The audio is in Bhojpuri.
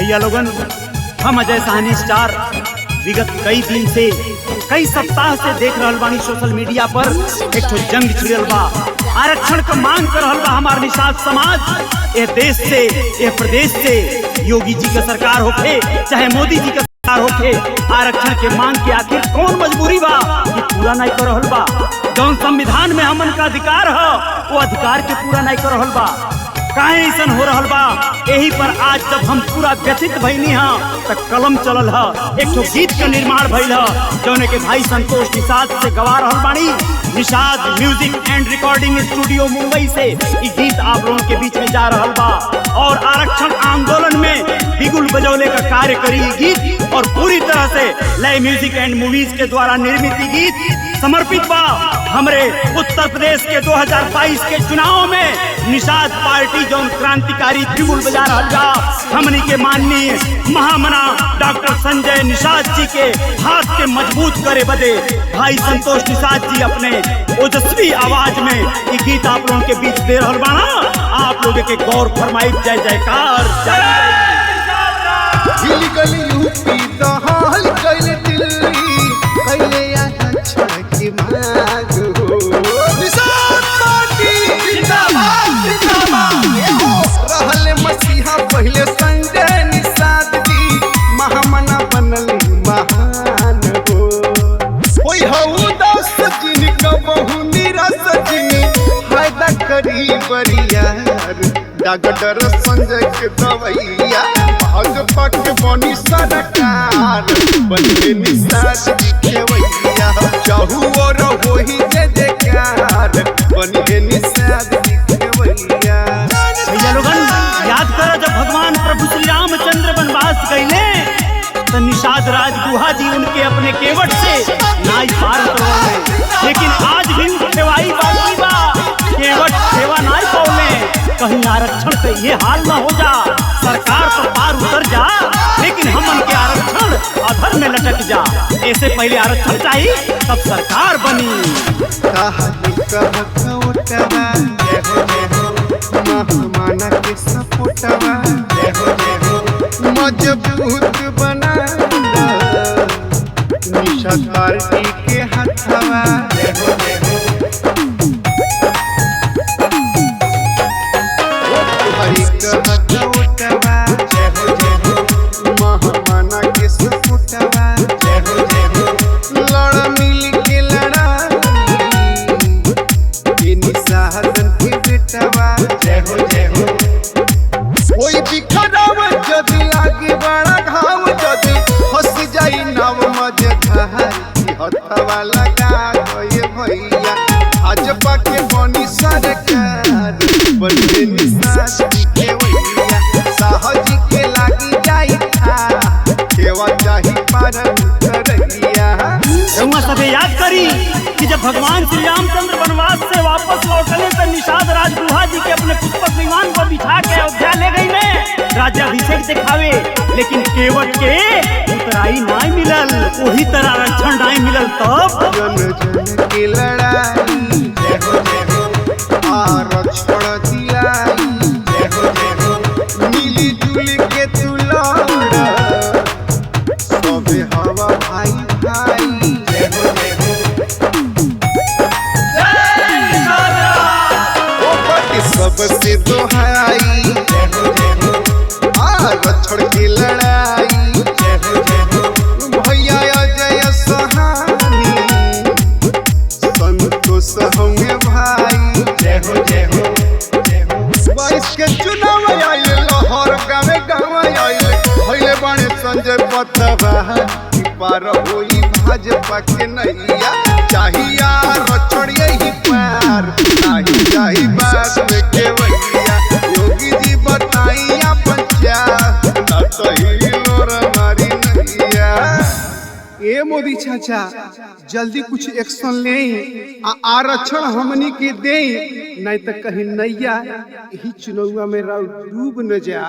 भैया लोगन, हम अजय साहनी स्टार विगत कई दिन से कई सप्ताह से देख रहल बानी सोशल मीडिया पर एक ठो जंग छिड़ल बा। आरक्षण का मांग कर रहल बा हमार निषाद समाज। ये देश से, ये प्रदेश से योगी जी का सरकार होखे चाहे मोदी जी का सरकार होखे, आरक्षण के मांग के आखिर कौन मजबूरी बा कि पूरा नहीं कर रहल बा। जौन संविधान में हमन का अधिकार है वो अधिकार के पूरा नहीं कर रहल बा। काहे ऐसन हो रहल बा? यही पर आज जब हम पूरा व्यथित भइनी हा तब कलम चलल हा, एक ठो गीत का निर्माण भइल हा जौने के भाई संतोष निषाद से गवा रहल बानी। Nishad music and recording studio Mumbai से ये गीत आप लोगों के बीच में जा रहल बा और आरक्षण आंदोलन में बिगुल बजौले का कार्य करी गीत और पूरी तरह से लय म्यूजिक एंड मूवीज के द्वारा निर्मित गीत समर्पित बा हमरे उत्तर प्रदेश के 2022 के चुनाव में निषाद पार्टी जौन क्रांतिकारी बिगुल बजा रहल बा हमनी के माननीय महामना डॉक्टर संजय निषाद जी के हाथ के मजबूत करे बदे भाई संतोष निषाद जी अपने ओजस्वी आवाज में ये गीत आप लोगों के बीच दे रहल बा। आप लोगों के गौर फरमाई जय जयकार पहले संजय निषाद जी महामना बनली महान हो। कोई हऊ दस जिनका बहु निरस जिन फायदा करी बरियार डॉक्टर संजय के दवैया भाजपा के बनी सरकार बनले निषाद जी के वैया चाहू और वही जय जयकार बनले निषाद जी के वैया। भैया लोगन, याद करो जब भगवान प्रभु श्री रामचंद्र वनवास गए तो निषाद राज गुहा जी उनके अपने केवट से नाई पार करवाए, लेकिन आज भी सेवाई बाकी बा केवट सेवा नाई पौले। कहीं आरक्षण पे ये हाल न हो जा, सरकार तो पार उतर जा लेकिन हमन के आरक्षण अधर में लटक जा। ऐसे पहले आरक्षण चाहिए तब सरकार बनी। महामाना के सपोटवा मजबूत बना निषाद पार्टी के हथवा महामाना के सपोटवा लड़ा मिल के लड़ा निषादन के बेटवा कोई बिखराव जदि आगे बड़ा घाव जदि फंस जाई नाव मझधार हथवा लगा गए भैया भाजपा के बनी सरकार बनले निषाद जी के वैया साहजी के लागी जाई था केवा चाही पार करैया। रउआ सबे याद करी कि जब भगवान श्री रामचंद्र वनवास से वापस लौटले तो निषाद राज गुहा जी के अपने पुष्पक विमान पर बिठा के अयोध्या ले गई में राज्याभिषेक दिखावे, लेकिन केवट के उतराई नहीं मिलल, वही तरह आरक्षण नहीं मिलल। तब जन जन की लड़ाई आरक्षण दिलाई मिली जुली के तू लड़ सबे हवा भाई भाई सबसे दोहाई आरक्षण की लड़ाई भैया अजय सहानी संतोष होंगे भाई। बाईस के चुनाव आइले लाहौर गावे गाँव आइले भैले बने संजय पथवा पार होई भाजपा के नैया चाहिए आरक्षण यही पार नहीं चाहिए बात में के वैया योगी जी बताई अपन ना तो हिलोर मारी नैया। ए मोदी चाचा जल्दी कुछ एक्शन ले आरक्षण हमनी के दे नहीं तो कहीं नैया यही चुनाव में डूब न जा।